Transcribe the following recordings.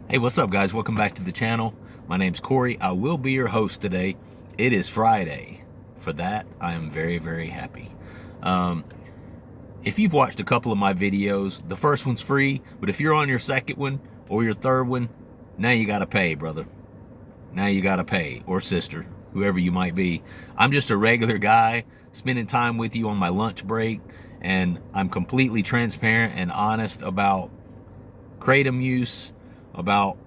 Hey, what's up, guys? Welcome back to the channel. My name's Corey. I will be your host today. It is Friday. For that, I am very, very happy. If you've watched a couple of my videos, the first one's free, but if you're on your second one or your third one, now you gotta pay, brother. Now you gotta pay, or sister, whoever you might be. I'm just a regular guy spending time with you on my lunch break, and I'm completely transparent and honest about Kratom use, about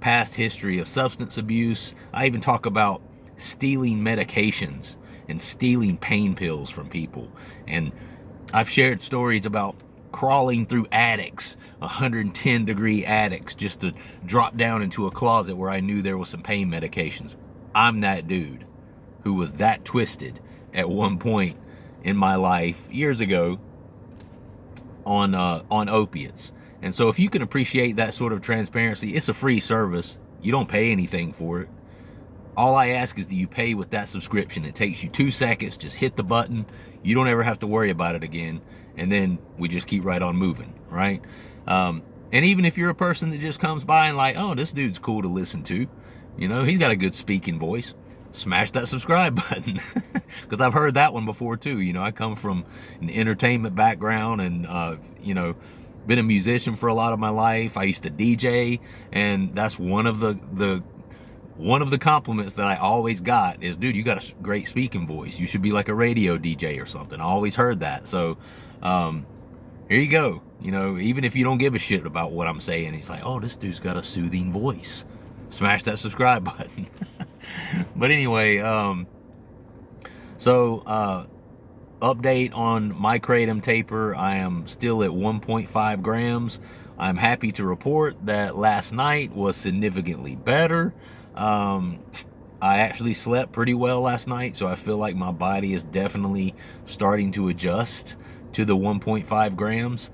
past history of substance abuse. I even talk about stealing medications and stealing pain pills from people. And I've shared stories about crawling through attics, 110-degree attics, just to drop down into a closet where I knew there was some pain medications. I'm that dude who was that twisted at one point in my life years ago on opiates. And so if you can appreciate that sort of transparency, it's a free service. You don't pay anything for it. All I ask is, do you pay with that subscription? It takes you 2 seconds. Just hit the button. You don't ever have to worry about it again. And then we just keep right on moving, right? And even if you're a person that just comes by and like, oh, this dude's cool to listen to, you know, he's got a good speaking voice, smash that subscribe button. Because I've heard that one before too. You know, I come from an entertainment background and, you know, been a musician for a lot of my life. I used to DJ, and that's one of the compliments that I always got is, dude, you got a great speaking voice. You should be like a radio DJ or something. I always heard that. So here you go. You know, even if you don't give a shit about what I'm saying, it's like, oh, this dude's got a soothing voice. Smash that subscribe button. But anyway, update on my Kratom taper. I am still at 1.5 grams. I'm happy to report that last night was significantly better. I actually slept pretty well last night, so I feel like my body is definitely starting to adjust to the 1.5 grams.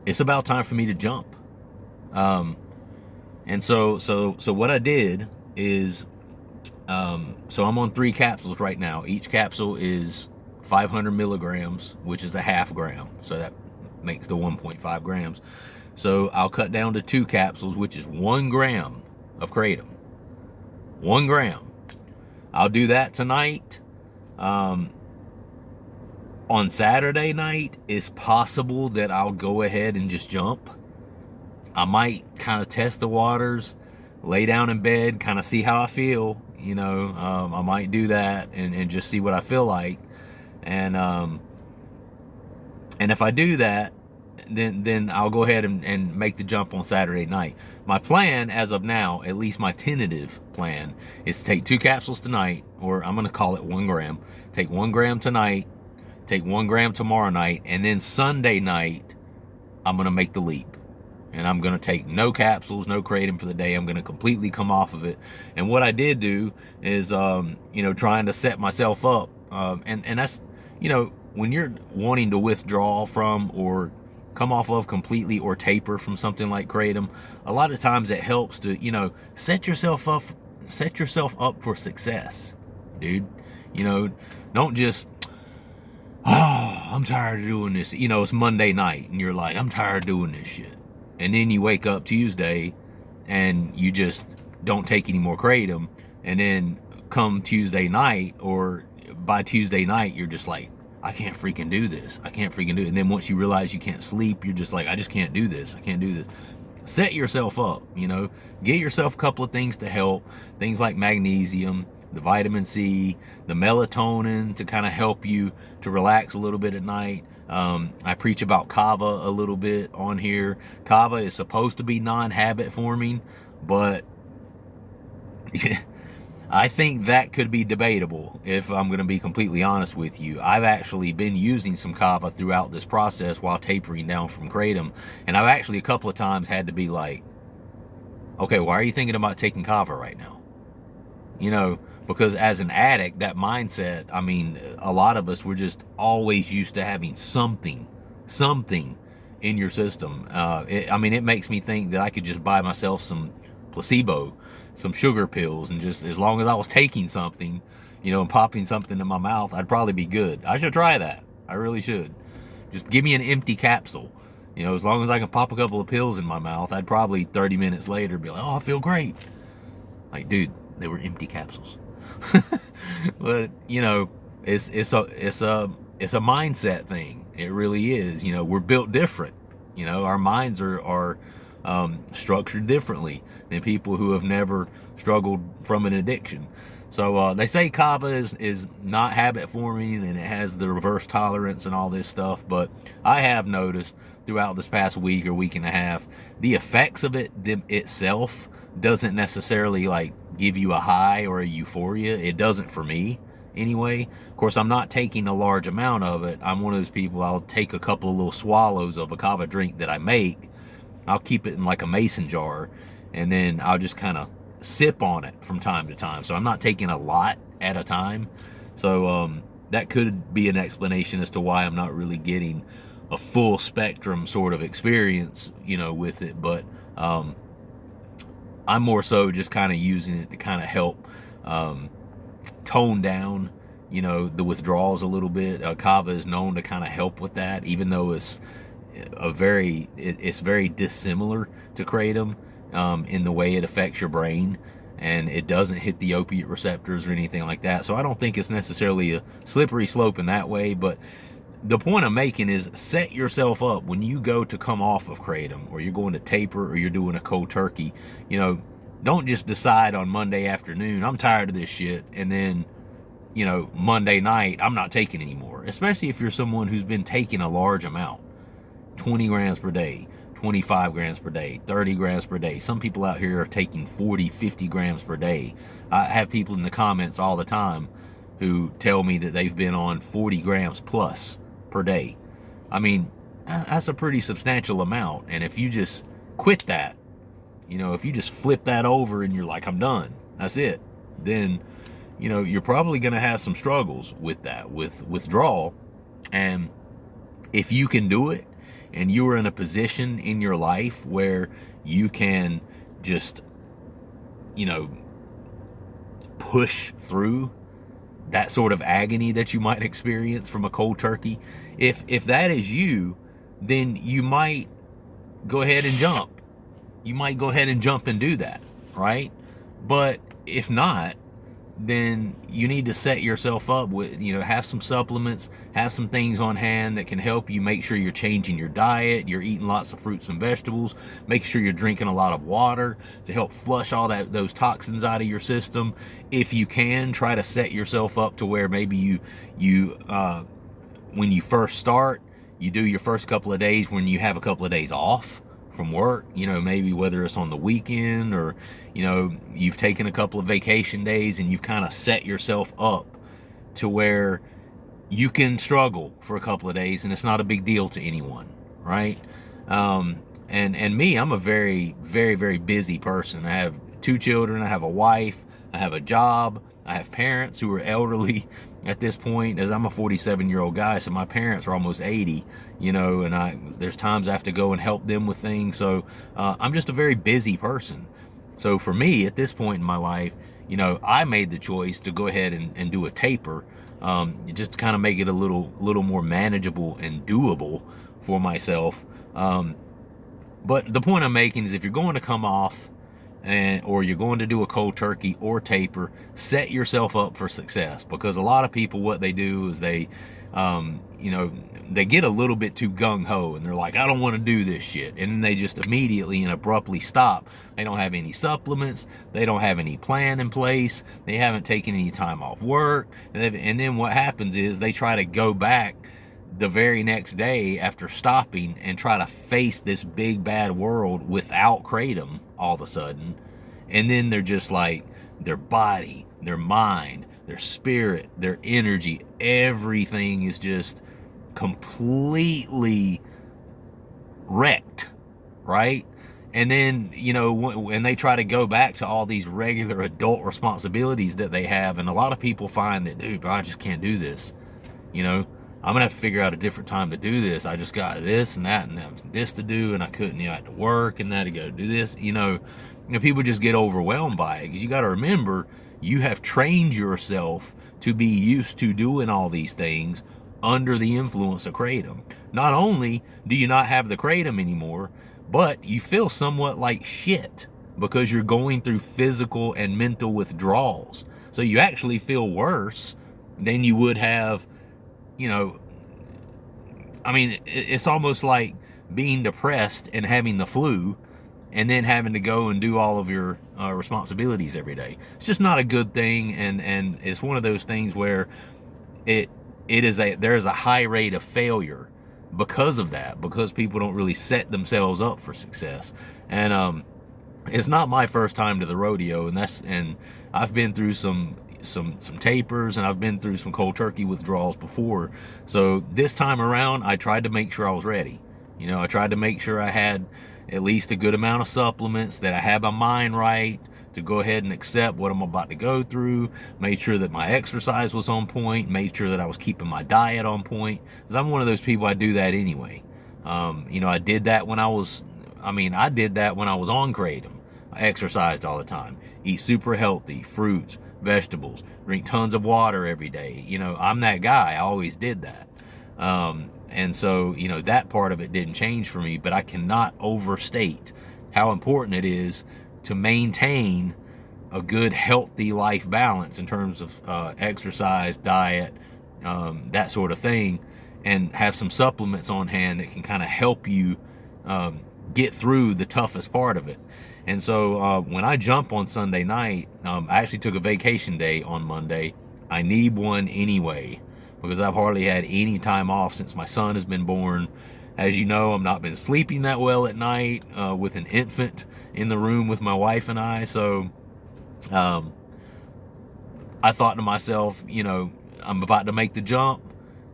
It's about time for me to jump. And so what I did is, so I'm on 3 capsules right now. Each capsule is 500 milligrams, which is a half gram. So that makes the 1.5 grams. So I'll cut down to 2 capsules, which is 1 gram of Kratom. 1 gram. I'll do that tonight. On Saturday night, it's possible that I'll go ahead and just jump. I might kind of test the waters, lay down in bed, kind of see how I feel. You know, I might do that and just see what I feel like. And if I do that, then I'll go ahead and make the jump on Saturday night. My plan as of now, at least my tentative plan, is to take 2 capsules tonight, or I'm going to call it 1 gram. Take 1 gram tonight, take 1 gram tomorrow night, and then Sunday night, I'm going to make the leap. And I'm going to take no capsules, no Kratom for the day. I'm going to completely come off of it. And what I did do is, you know, trying to set myself up. And that's, you know, when you're wanting to withdraw from or come off of completely or taper from something like Kratom, a lot of times it helps to, you know, set yourself up for success, dude. You know, don't just, oh, I'm tired of doing this. You know, it's Monday night and you're like, I'm tired of doing this shit. And then you wake up Tuesday and you just don't take any more Kratom. And then come Tuesday night, or by Tuesday night, you're just like, I can't freaking do this. I can't freaking do it. And then once you realize you can't sleep, you're just like, I just can't do this. I can't do this. Set yourself up, you know, get yourself a couple of things to help. Things like magnesium, the vitamin C, the melatonin to kind of help you to relax a little bit at night. I preach about kava a little bit on here. Kava is supposed to be non-habit forming, but I think that could be debatable if I'm going to be completely honest with you. I've actually been using some kava throughout this process while tapering down from Kratom, and I've actually a couple of times had to be like, okay, why are you thinking about taking kava right now? You know, because as an addict, that mindset, I mean, a lot of us, we're just always used to having something in your system. I mean, it makes me think that I could just buy myself some placebo, some sugar pills, and just as long as I was taking something, you know, and popping something in my mouth, I'd probably be good. I should try that. I really should. Just give me an empty capsule You know, as long as I can pop a couple of pills in my mouth, I'd probably 30 minutes later be like, oh, I feel great. Like, dude, they were empty capsules. But, you know, it's a mindset thing. It really is. You know, we're built different. You know, our minds are structured differently than people who have never struggled from an addiction. So they say kava is not habit forming, and it has the reverse tolerance and all this stuff. But I have noticed throughout this past week or week and a half, the effects of it itself doesn't necessarily like give you a high or a euphoria. It doesn't for me anyway. Of course, I'm not taking a large amount of it. I'm one of those people, I'll take a couple of little swallows of a kava drink that I make. I'll keep it in like a mason jar, and then I'll just kind of sip on it from time to time. So I'm not taking a lot at a time. So that could be an explanation as to why I'm not really getting a full spectrum sort of experience, you know, with it. But I'm more so just kind of using it to kind of help tone down, you know, the withdrawals a little bit. Kava is known to kind of help with that, even though it's very dissimilar to kratom in the way it affects your brain, and it doesn't hit the opiate receptors or anything like that. So I don't think it's necessarily a slippery slope in that way. But the point I'm making is, set yourself up when you go to come off of kratom, or you're going to taper, or you're doing a cold turkey. You know, don't just decide on Monday afternoon, I'm tired of this shit, and then, you know, Monday night, I'm not taking anymore. Especially if you're someone who's been taking a large amount, 20 grams per day, 25 grams per day, 30 grams per day. Some people out here are taking 40, 50 grams per day. I have people in the comments all the time who tell me that they've been on 40 grams plus per day. I mean, that's a pretty substantial amount. And if you just quit that, you know, if you just flip that over and you're like, I'm done, that's it, then, you know, you're probably going to have some struggles with that, with withdrawal. And if you can do it, and you are in a position in your life where you can just, you know, push through that sort of agony that you might experience from a cold turkey, if that is you, then you might go ahead and jump. You might go ahead and jump and do that, right? But if not, then you need to set yourself up with, you know, have some supplements, have some things on hand that can help you. Make sure you're changing your diet, you're eating lots of fruits and vegetables, make sure you're drinking a lot of water to help flush all those toxins out of your system. If you can, try to set yourself up to where maybe you when you first start, you do your first couple of days when you have a couple of days off from work, you know, maybe whether it's on the weekend, or, you know, you've taken a couple of vacation days and you've kind of set yourself up to where you can struggle for a couple of days and it's not a big deal to anyone, right? And me, I'm a very, very, very busy person. I have 2 children, I have a wife, I have a job, I have parents who are elderly at this point, as I'm a 47-year-old guy, so my parents are almost 80, you know, and there's times I have to go and help them with things. So I'm just a very busy person. So for me, at this point in my life, you know, I made the choice to go ahead and do a taper, just to kind of make it a little more manageable and doable for myself. But the point I'm making is, if you're going to come off, or you're going to do a cold turkey or taper, set yourself up for success. Because a lot of people, what they do is they, you know, they get a little bit too gung-ho and they're like, I don't want to do this shit. And then they just immediately and abruptly stop. They don't have any supplements. They don't have any plan in place. They haven't taken any time off work. And then what happens is they try to go back the very next day after stopping and try to face this big bad world without kratom all of a sudden. And then they're just like, their body, their mind, their spirit, their energy, everything is just completely wrecked, right? And then, you know, when they try to go back to all these regular adult responsibilities that they have, and a lot of people find that, dude, bro, I just can't do this, you know, I'm gonna have to figure out a different time to do this. I just got this and that this to do, and I couldn't, you know, I had to work and that to go do this. You know, people just get overwhelmed by it, because you got to remember, you have trained yourself to be used to doing all these things under the influence of Kratom. Not only do you not have the Kratom anymore, but you feel somewhat like shit because you're going through physical and mental withdrawals. So you actually feel worse than you would have, you know, I mean, it's almost like being depressed and having the flu and then having to go and do all of your responsibilities every day. It's just not a good thing, and it's one of those things where there is a high rate of failure because of that, because people don't really set themselves up for success. And it's not my first time to the rodeo, and I've been through some tapers, and I've been through some cold turkey withdrawals before. So this time around, I tried to make sure I was ready. You know, I tried to make sure I had at least a good amount of supplements, that I had my mind right to go ahead and accept what I'm about to go through, made sure that my exercise was on point, made sure that I was keeping my diet on point, because I'm one of those people, I do that anyway. You know, I did that when I was on Kratom. I exercised all the time, eat super healthy, fruits, vegetables, drink tons of water every day. You know, I'm that guy. I always did that. And so, you know, that part of it didn't change for me, but I cannot overstate how important it is to maintain a good, healthy life balance in terms of exercise, diet, that sort of thing, and have some supplements on hand that can kind of help you get through the toughest part of it. And so when I jump on Sunday night, I actually took a vacation day on Monday. I need one anyway, because I've hardly had any time off since my son has been born. As you know, I've not been sleeping that well at night with an infant in the room with my wife and I. So I thought to myself, you know, I'm about to make the jump.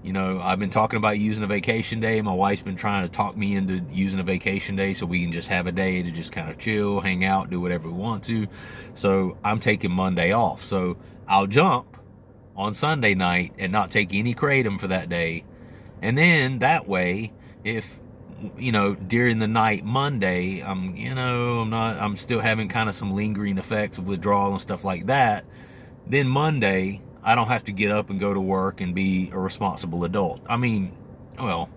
You know, I've been talking about using a vacation day. My wife's been trying to talk me into using a vacation day so we can just have a day to just kind of chill, hang out, do whatever we want to. So I'm taking Monday off. So I'll jump on Sunday night and not take any Kratom for that day. And then that way, if, you know, during the night Monday, I'm still having kind of some lingering effects of withdrawal and stuff like that, then Monday, I don't have to get up and go to work and be a responsible adult. I mean, well,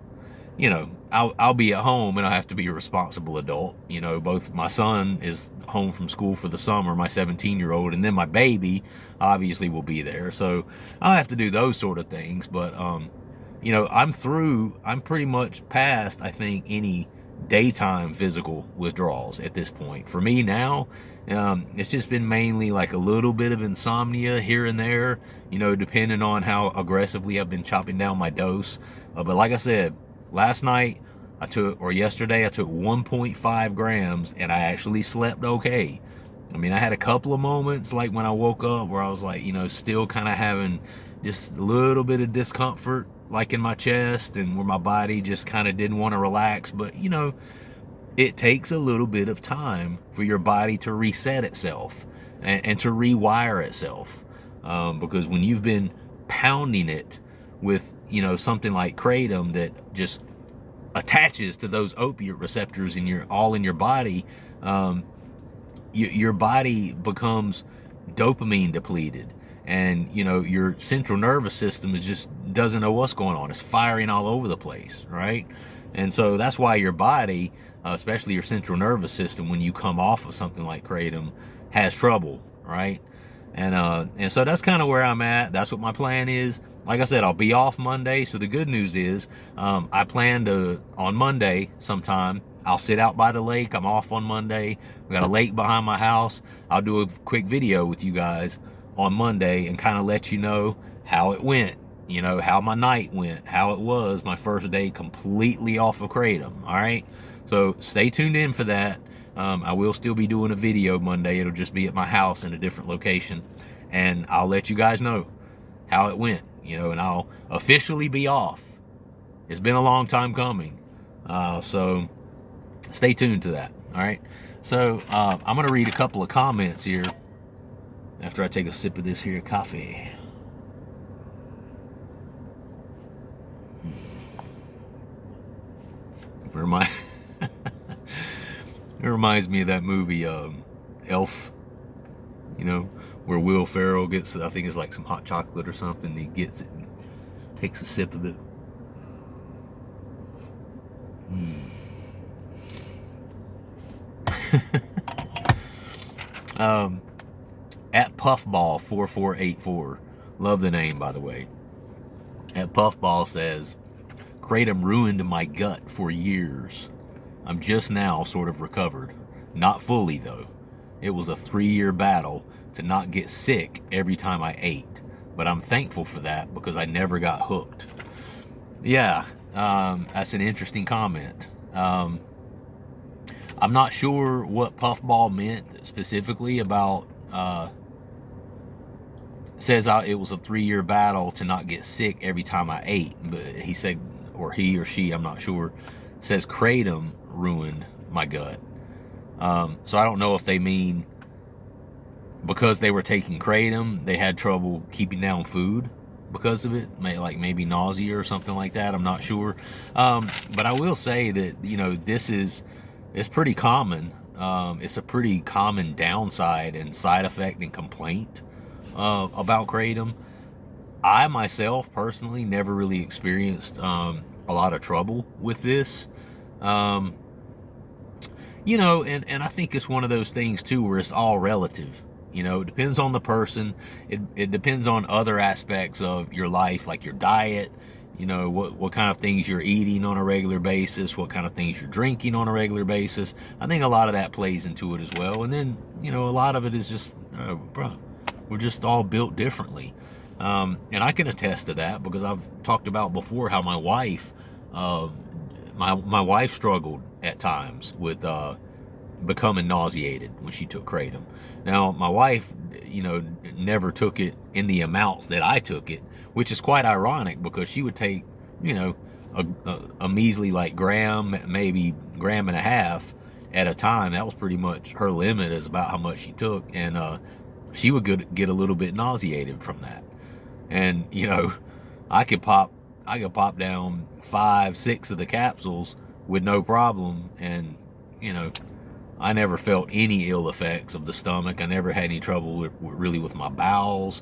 you know, I'll be at home and I have to be a responsible adult. You know, both my son is home from school for the summer, my 17-year-old, and then my baby obviously will be there. So I'll have to do those sort of things. But, you know, I'm pretty much past, I think, any daytime physical withdrawals at this point. For me now, it's just been mainly like a little bit of insomnia here and there, you know, depending on how aggressively I've been chopping down my dose. But like I said, yesterday I took 1.5 grams and I actually slept okay. I mean, I had a couple of moments like when I woke up where I was like, you know, still kind of having just a little bit of discomfort, like in my chest, and where my body just kind of didn't want to relax. But, you know, it takes a little bit of time for your body to reset itself and to rewire itself. Because when you've been pounding it with, you know, something like Kratom that just attaches to those opiate receptors in your body, your body becomes dopamine depleted. And, you know, your central nervous system doesn't know what's going on. It's firing all over the place, right? And so that's why your body, especially your central nervous system, when you come off of something like Kratom, has trouble, right? And so that's kind of where I'm at. That's what my plan is. Like I said, I'll be off Monday. So the good news is I plan to, on Monday sometime, I'll sit out by the lake. I'm off on Monday. We got a lake behind my house. I'll do a quick video with you guys on Monday and kind of let you know how it went, you know, how my night went, how it was my first day completely off of Kratom. All right, so stay tuned in for that. I will still be doing a video Monday. It'll just be at my house in a different location, and I'll let you guys know how it went, you know, and I'll officially be off. It's been a long time coming, so stay tuned to that. All right, so I'm gonna read a couple of comments here after I take a sip of this here coffee. It reminds me of that movie, Elf, you know, where Will Ferrell gets, I think it's like some hot chocolate or something, he gets it, Takes a sip of it. At Puffball 4484, love the name, by the way. At Puffball says, Kratom ruined my gut for years. I'm just now sort of recovered. Not fully, though. It was a 3-year battle to not get sick every time I ate. But I'm thankful for that because I never got hooked. Yeah, that's an interesting comment. I'm not sure what Puffball meant specifically about, says it was a 3-year battle to not get sick every time I ate. But he said, or he or she, I'm not sure, says Kratom ruined my gut. So I don't know if they mean because they were taking Kratom, they had trouble keeping down food because of it, like maybe nausea or something like that. I'm not sure. But I will say that, it's pretty common. It's a pretty common downside and side effect and complaint about Kratom. I myself personally never really experienced a lot of trouble with this. And I think it's one of those things too where it's all relative. It depends on the person. It depends on other aspects of your life, like your diet, what kind of things you're eating on a regular basis, what kind of things you're drinking on a regular basis. I think a lot of that plays into it as well. And then, a lot of it is just, we're just all built differently. And I can attest to that because I've talked about before how my wife, my wife struggled at times with becoming nauseated when she took Kratom. Now, my wife, never took it in the amounts that I took it, which is quite ironic because she would take, a measly like gram, maybe gram and a half at a time. That was pretty much her limit, is about how much she took. And she would get a little bit nauseated from that. And, I could pop down 5-6 of the capsules with no problem. And, I never felt any ill effects of the stomach. I never had any trouble really with my bowels,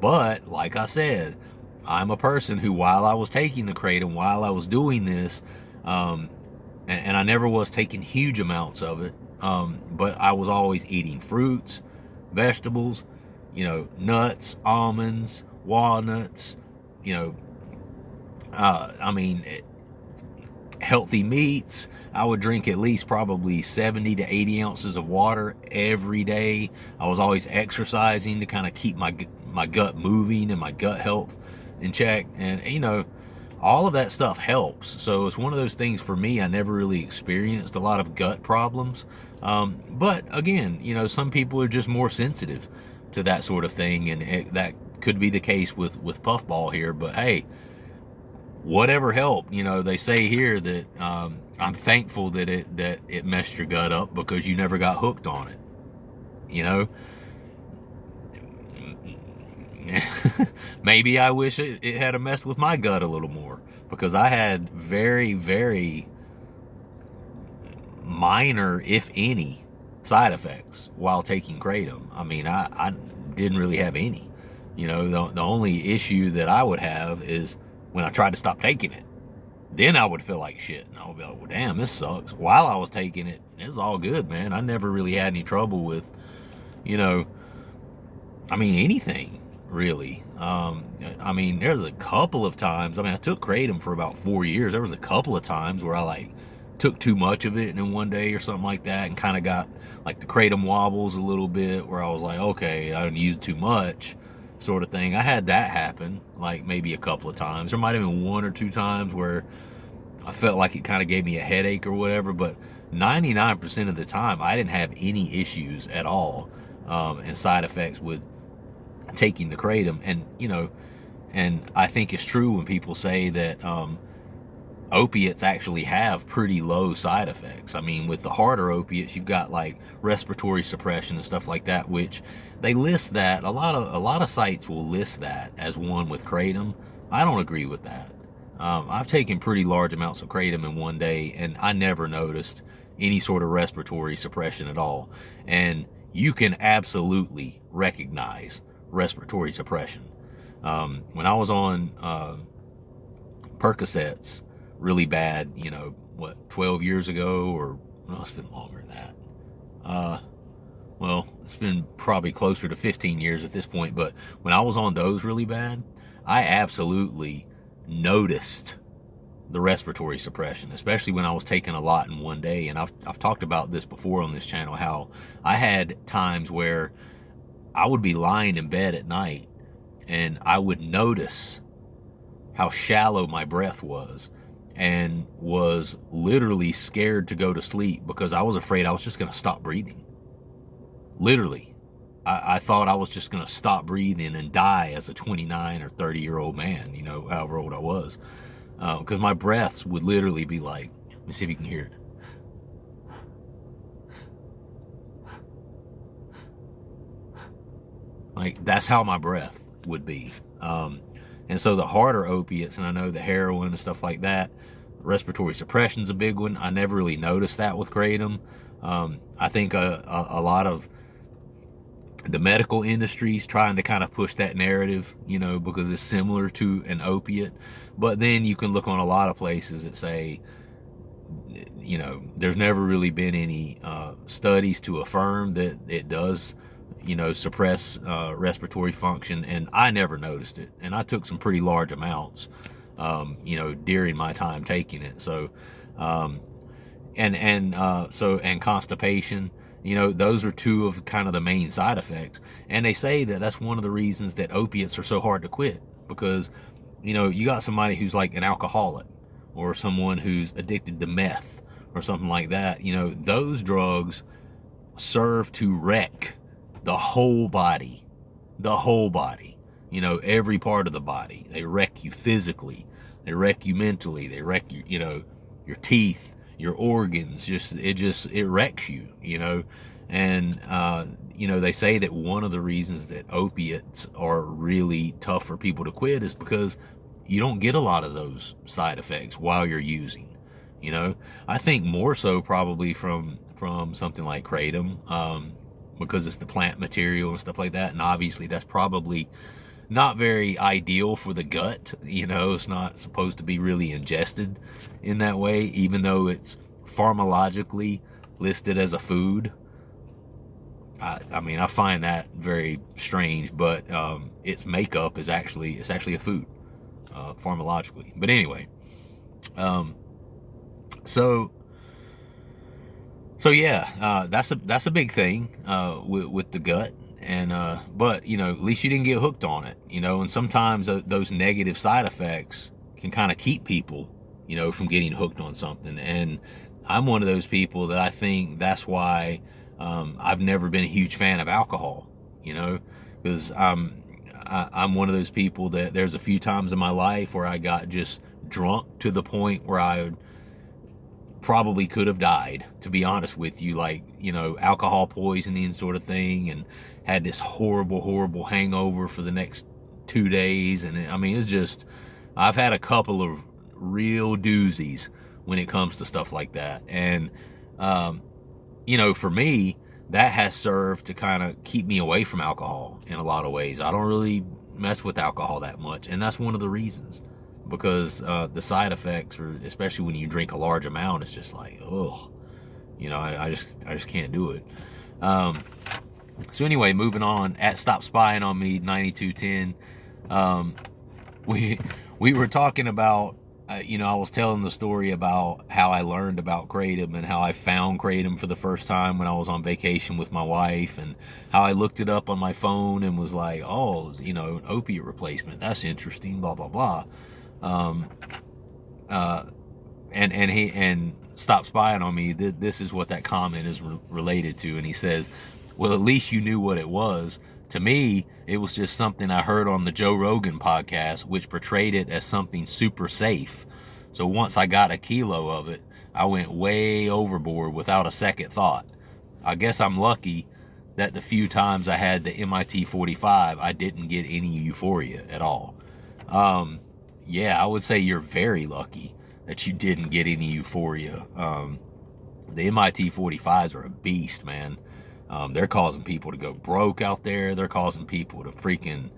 but like I said, I'm a person who, while I was taking the Kratom, while I was doing this, and I never was taking huge amounts of it, but I was always eating fruits, vegetables, nuts, almonds, walnuts, healthy meats. I would drink at least probably 70 to 80 ounces of water every day. I was always exercising to kind of keep my gut moving and my gut health in check. And, all of that stuff helps. So it's one of those things for me, I never really experienced a lot of gut problems. But again, some people are just more sensitive to that sort of thing. And that could be the case with Puffball here. But hey, whatever helped. They say here that I'm thankful that it messed your gut up because you never got hooked on it. Maybe I wish it had messed with my gut a little more, because I had very, very minor, if any, side effects while taking Kratom. I didn't really have any. The only issue that I would have is when I tried to stop taking it. Then I would feel like shit. And I would be like, well, damn, this sucks. While I was taking it, it was all good, man. I never really had any trouble with, anything, really. There's a couple of times, I took Kratom for about 4 years. There was a couple of times where I, took too much of it in one day or something like that and kind of got, the Kratom wobbles a little bit, where I was like, okay, I didn't use too much, sort of thing. I had that happen, maybe a couple of times. There might have been 1 or 2 times where I felt like it kind of gave me a headache or whatever, but 99% of the time I didn't have any issues at all, and side effects with taking the Kratom. And and I think it's true when people say that opiates actually have pretty low side effects. With the harder opiates, you've got respiratory suppression and stuff like that, which they list that. A lot of sites will list that as one with Kratom. I don't agree with that. I've taken pretty large amounts of Kratom in one day, and I never noticed any sort of respiratory suppression at all. And you can absolutely recognize respiratory suppression. When I was on Percocets really bad, 12 years ago, or no, it's been longer than that. Well, it's been probably closer to 15 years at this point, but when I was on those really bad, I absolutely noticed the respiratory suppression, especially when I was taking a lot in one day. And I've talked about this before on this channel, how I had times where I would be lying in bed at night and I would notice how shallow my breath was, and was literally scared to go to sleep because I was afraid I was just going to stop breathing. Literally. I thought I was just going to stop breathing and die as a 29 or 30-year-old man, however old I was. Because my breaths would literally be like, let me see if you can hear it. Like, that's how my breath would be. And so the harder opiates, and I know the heroin and stuff like that, respiratory suppression's a big one. I never really noticed that with Kratom. I think a lot of the medical industry's trying to kind of push that narrative, because it's similar to an opiate. But then you can look on a lot of places that say, there's never really been any studies to affirm that it does, suppress respiratory function. And I never noticed it. And I took some pretty large amounts, during my time taking it. So, and constipation, those are two of kind of the main side effects. And they say that that's one of the reasons that opiates are so hard to quit, because, you got somebody who's like an alcoholic, or someone who's addicted to meth or something like that. Those drugs serve to wreck the whole body, every part of the body. They wreck you physically, they wreck you mentally, they wreck you, your teeth, your organs. It wrecks you, and they say that one of the reasons that opiates are really tough for people to quit is because you don't get a lot of those side effects while you're using. I think more so probably from something like Kratom, because it's the plant material and stuff like that, and obviously that's probably not very ideal for the gut. It's not supposed to be really ingested in that way, even though it's pharmacologically listed as a food. I find that very strange, but its makeup is actually a food, pharmacologically. But anyway, so yeah, that's a big thing with the gut. And but at least you didn't get hooked on it, and sometimes those negative side effects can kind of keep people, from getting hooked on something. And I'm one of those people that I think that's why I've never been a huge fan of alcohol, because I'm one of those people that there's a few times in my life where I got just drunk to the point where I probably could have died, to be honest with you, like, alcohol poisoning sort of thing, and had this horrible hangover for the next 2 days. And it's just, I've had a couple of real doozies when it comes to stuff like that. And for me, that has served to kind of keep me away from alcohol in a lot of ways. I don't really mess with alcohol that much, and that's one of the reasons, because the side effects, or especially when you drink a large amount, it's just like, oh, I just can't do it. So anyway, moving on, at Stop Spying on Me 9210, we were talking about, I was telling the story about how I learned about Kratom, and how I found Kratom for the first time when I was on vacation with my wife, and how I looked it up on my phone and was like, oh, an opiate replacement, that's interesting, blah blah blah. And Stop Spying on Me, this is what that comment is related to. And he says, well, at least you knew what it was. To me, it was just something I heard on the Joe Rogan podcast, which portrayed it as something super safe. So once I got a kilo of it, I went way overboard without a second thought. I guess I'm lucky that the few times I had the MIT 45, I didn't get any euphoria at all. Yeah, I would say you're very lucky that you didn't get any euphoria. The MIT 45s are a beast, man. They're causing people to go broke out there. They're causing people to freaking,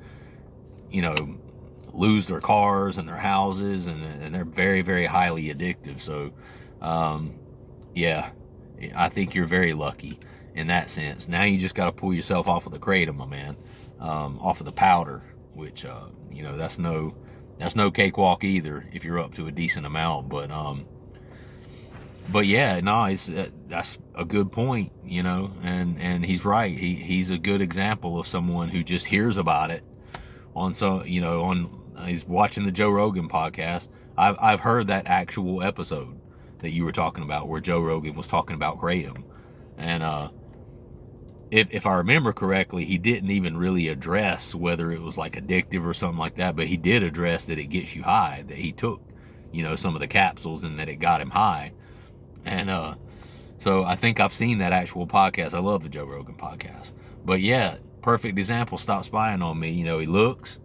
lose their cars and their houses, and they're very, very highly addictive. So, yeah, I think you're very lucky in that sense. Now you just got to pull yourself off of the kratom, my man, off of the powder, which, that's no cakewalk either if you're up to a decent amount. But yeah, no, that's a good point, and he's right. He's a good example of someone who just hears about it he's watching the Joe Rogan podcast. I've heard that actual episode that you were talking about where Joe Rogan was talking about kratom, and if I remember correctly, he didn't even really address whether it was like addictive or something like that, but he did address that it gets you high, that he took some of the capsules and that it got him high. And so I think I've seen that actual podcast. I love the Joe Rogan podcast. But yeah, perfect example. Stop spying on me. He looks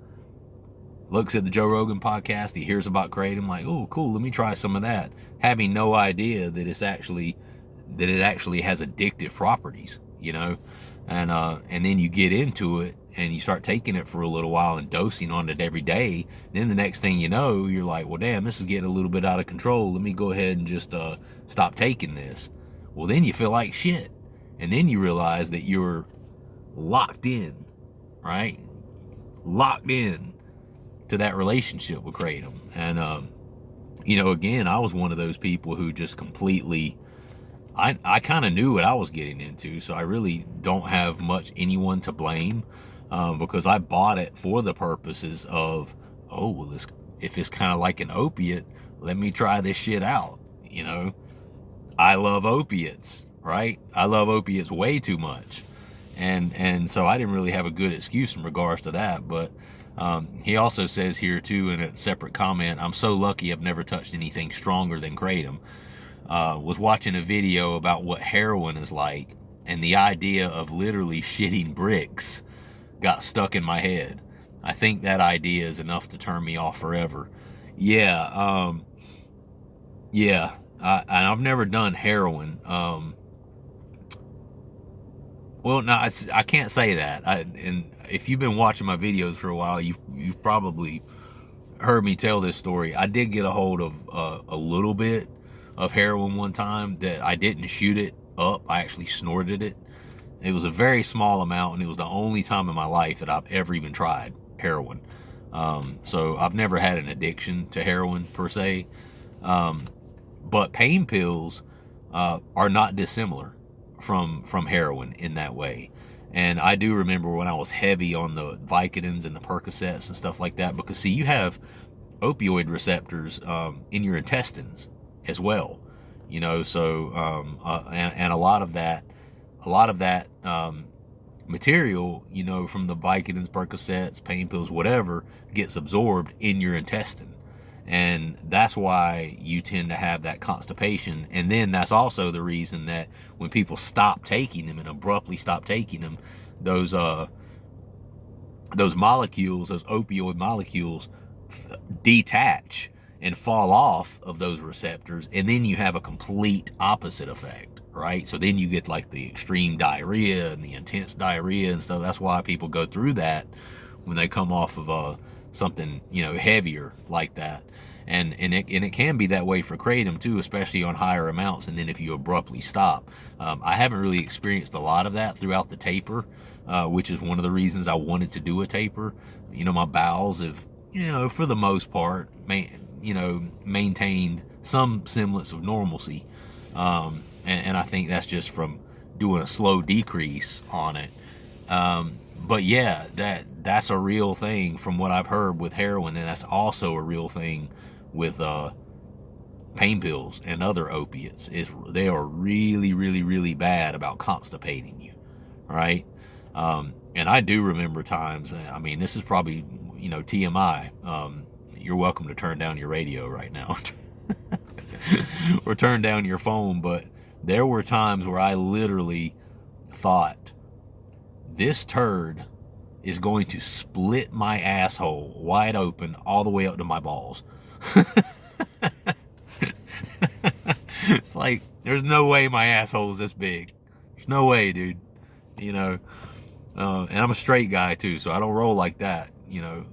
at the Joe Rogan podcast. He hears about kratom, like, oh, cool, let me try some of that, having no idea that it actually has addictive properties. And then you get into it and you start taking it for a little while and dosing on it every day. Then the next thing you know, you're like, well, damn, this is getting a little bit out of control. Let me go ahead and just stop taking this. Well, then you feel like shit. And then you realize that you're locked in, right? Locked in to that relationship with kratom. And, again, I was one of those people who just completely, I kind of knew what I was getting into, so I really don't have much anyone to blame, because I bought it for the purposes of, if it's kind of like an opiate, let me try this shit out. I love opiates, right? I love opiates way too much, and so I didn't really have a good excuse in regards to that. But he also says here too in a separate comment, I'm so lucky I've never touched anything stronger than kratom. Was watching a video about what heroin is like, and the idea of literally shitting bricks got stuck in my head. I think that idea is enough to turn me off forever. Yeah, I've never done heroin. Well, no, I can't say that. And if you've been watching my videos for a while, you've probably heard me tell this story. I did get a hold of a little bit of heroin one time that I didn't shoot it up. I actually snorted it. It was a very small amount, and it was the only time in my life that I've ever even tried heroin. So I've never had an addiction to heroin per se. But pain pills are not dissimilar from heroin in that way. And I do remember when I was heavy on the Vicodins and the Percocets and stuff like that, because see, you have opioid receptors in your intestines as well, so and a lot of that material, from the Vicodins, Percocets, pain pills, whatever, gets absorbed in your intestine. And that's why you tend to have that constipation. And then that's also the reason that when people stop taking them and abruptly stop taking them, those molecules, those opioid molecules, detach and fall off of those receptors, and then you have a complete opposite effect, right? So then you get like the extreme diarrhea and the intense diarrhea and stuff. That's why people go through that when they come off of something heavier like that. And it can be that way for kratom too, especially on higher amounts. And then if you abruptly stop, I haven't really experienced a lot of that throughout the taper, which is one of the reasons I wanted to do a taper. My bowels have, for the most part, maintained some semblance of normalcy, and I think that's just from doing a slow decrease on it. But yeah, that's a real thing from what I've heard with heroin, and that's also a real thing with pain pills and other opiates. They are really, really, really bad about constipating you, right? And I do remember times, this is probably, TMI. You're welcome to turn down your radio right now or turn down your phone, but there were times where I literally thought, this turd is going to split my asshole wide open all the way up to my balls. It's like, there's no way my asshole is this big. There's no way, dude. And I'm a straight guy too, so I don't roll like that. you know.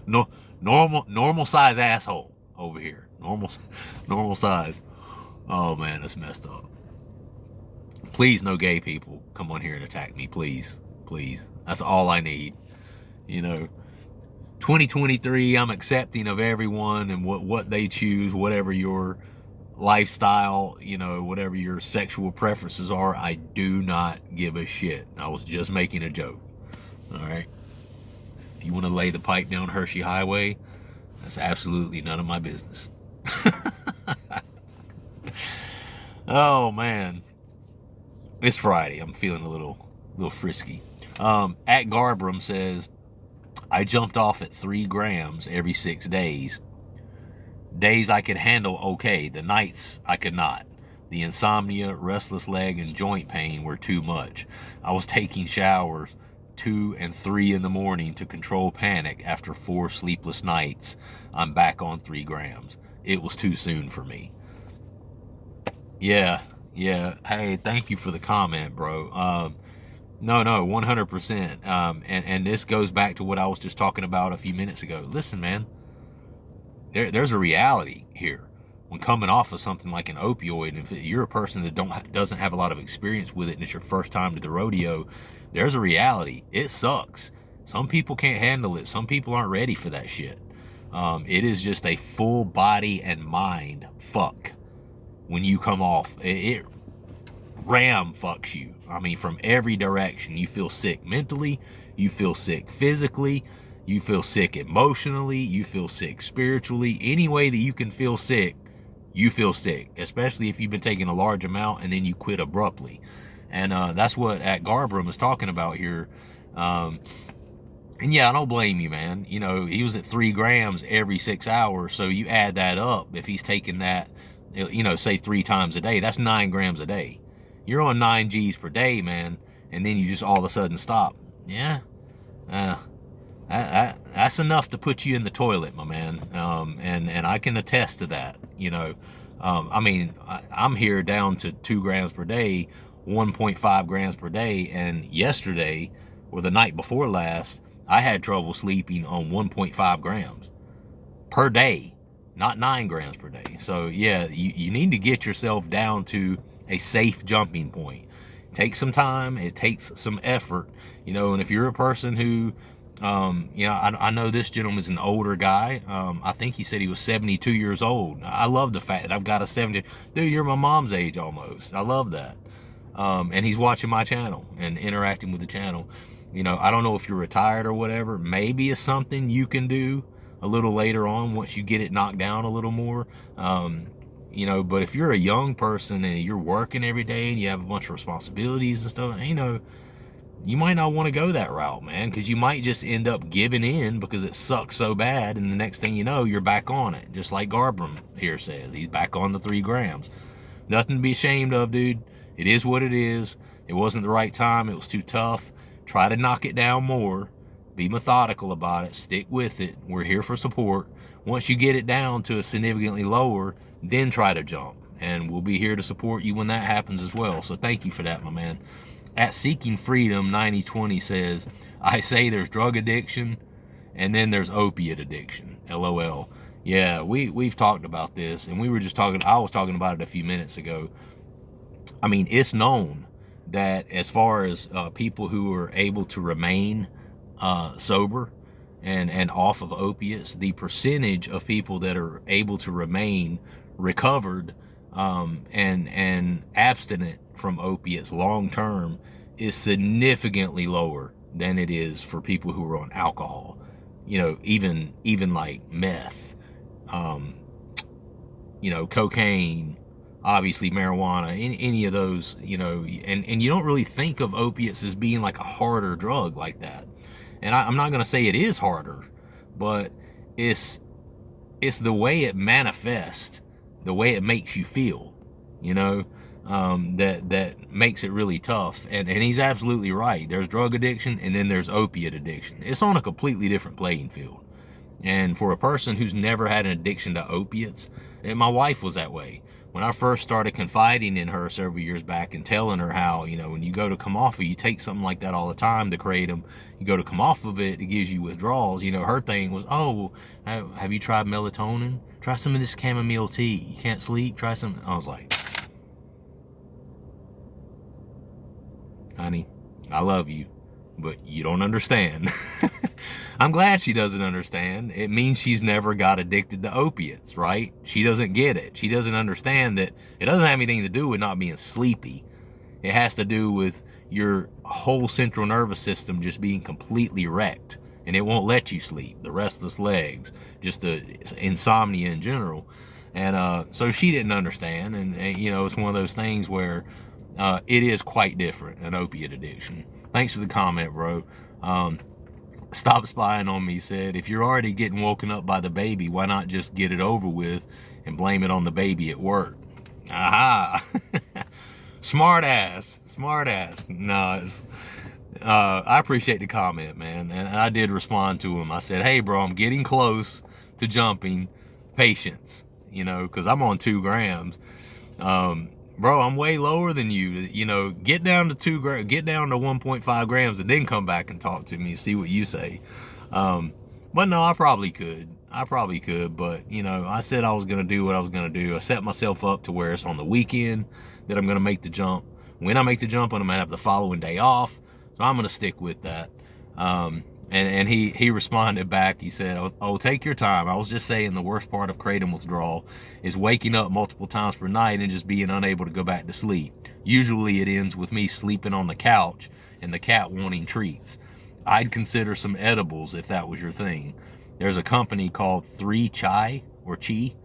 No, normal size asshole over here. Normal size. Oh man, that's messed up. Please, no gay people come on here and attack me, please. That's all I need. 2023, I'm accepting of everyone and what they choose, whatever your lifestyle, whatever your sexual preferences are. I do not give a shit. I was just making a joke. All right. If you want to lay the pipe down Hershey Highway, that's absolutely none of my business. Oh man, it's Friday. I'm feeling a little frisky. At Garbram says, I jumped off at 3 grams every 6 days. Days I could handle okay. The nights I could not. The insomnia, restless leg, and joint pain were too much. I was taking showers 2 and 3 in the morning to control panic. After 4 sleepless nights, I'm back on 3 grams. It was too soon for me. Yeah. Hey, thank you for the comment, bro. No, 100%. And this goes back to what I was just talking about a few minutes ago. Listen, man, there's a reality here. When coming off of something like an opioid, and if you're a person that doesn't have a lot of experience with it and it's your first time to the rodeo, there's a reality. It sucks. Some people can't handle it. Some people aren't ready for that shit. It is just a full body and mind fuck when you come off. It ram fucks you. I mean, from every direction. You feel sick mentally, you feel sick physically, you feel sick emotionally, you feel sick spiritually. Any way that you can feel sick, you feel sick, especially if you've been taking a large amount and then you quit abruptly. And that's what at Garbram is talking about here. And yeah, I don't blame you, man. He was at 3 grams every 6 hours, so you add that up. If he's taking that, say 3 times a day, that's 9 grams a day. You're on 9 G's per day, man, and then you just all of a sudden stop. Yeah, that's enough to put you in the toilet, my man. And I can attest to that. I mean, I'm here down to 2 grams per day, 1.5 grams per day, and yesterday, or the night before last, I had trouble sleeping on 1.5 grams per day, not 9 grams per day. So yeah, you need to get yourself down to a safe jumping point. It takes some time, it takes some effort, and if you're a person who, I know this gentleman's an older guy. I think he said he was 72 years old. I love the fact that I've got a 70, dude, you're my mom's age almost. I love that. And he's watching my channel and interacting with the channel. I don't know if you're retired or whatever. Maybe it's something you can do a little later on once you get it knocked down a little more. But if you're a young person and you're working every day and you have a bunch of responsibilities and stuff, you might not want to go that route, man, because you might just end up giving in because it sucks so bad, and the next thing you know, you're back on it. Just like Garbram here says, he's back on the 3 grams. Nothing to be ashamed of, dude. It is what it is. It wasn't the right time. It was too tough. Try to knock it down more. Be methodical about it. Stick with it. We're here for support. Once you get it down to a significantly lower, then try to jump. And we'll be here to support you when that happens as well. So thank you for that, my man. At Seeking Freedom 9020 says, I say there's drug addiction and then there's opiate addiction. LOL. Yeah, we've talked about this, and I was talking about it a few minutes ago. I mean, it's known that as far as people who are able to remain sober and off of opiates, the percentage of people that are able to remain recovered and abstinent from opiates long term is significantly lower than it is for people who are on alcohol. Even like meth, cocaine, obviously marijuana, any of those, and you don't really think of opiates as being like a harder drug like that. And I'm not going to say it is harder, but it's the way it manifests, the way it makes you feel, that makes it really tough. And he's absolutely right. There's drug addiction and then there's opiate addiction. It's on a completely different playing field. And for a person who's never had an addiction to opiates, and my wife was that way. when I first started confiding in her several years back and telling her how, you know, when you go to come off of it, you take something like that all the time, the Kratom, you go to come off of it, it gives you withdrawals. You know, her thing was, oh, have you tried melatonin? Try some of this chamomile tea. You can't sleep? Try some. I was like, honey, I love you, but you don't understand. I'm glad she doesn't understand. It means she's never got addicted to opiates, right? She doesn't get it. She doesn't understand that it doesn't have anything to do with not being sleepy. It has to do with your whole central nervous system just being completely wrecked, and it won't let you sleep. The restless legs, just the insomnia in general. And so she didn't understand, and you know, it's one of those things where it is quite different, an opiate addiction. Thanks for the comment, bro. Stop Spying on Me said, if you're already getting woken up by the baby, why not just get it over with and blame it on the baby at work? Aha. Smart ass. No, I appreciate the comment, man. And I did respond to him. I said, hey, bro, I'm getting close to jumping. Patience, you know, because I'm on 2 grams. Bro, I'm way lower than you. You know, get down to 1.5 grams and then come back and talk to me and see what you say. But no, I probably could. But, you know, I said I was going to do what I was going to do. I set myself up to where it's on the weekend that I'm going to make the jump. When I make the jump, I'm going to have the following day off. So I'm going to stick with that. And he responded back. He said, oh, take your time. I was just saying the worst part of Kratom withdrawal is waking up multiple times per night and just being unable to go back to sleep. Usually it ends with me sleeping on the couch and the cat wanting treats. I'd consider some edibles if that was your thing. There's a company called 3 Chai or Chi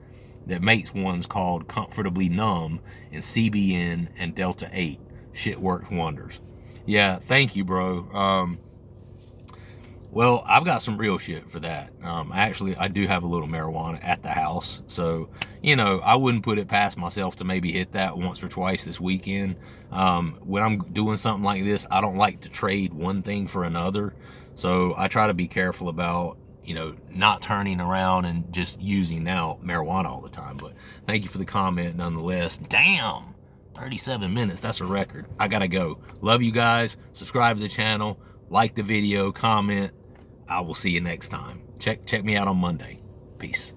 that makes ones called Comfortably Numb and CBN and Delta 8. Shit works wonders. Yeah, thank you, bro. Well, I've got some real shit for that. Actually, I do have a little marijuana at the house. So, you know, I wouldn't put it past myself to maybe hit that once or twice this weekend. When I'm doing something like this, I don't like to trade one thing for another. So I try to be careful about, you know, not turning around and just using now marijuana all the time. But thank you for the comment nonetheless. Damn, 37 minutes. That's a record. I gotta go. Love you guys. Subscribe to the channel. Like the video. Comment. I will see you next time. Check me out on Monday. Peace.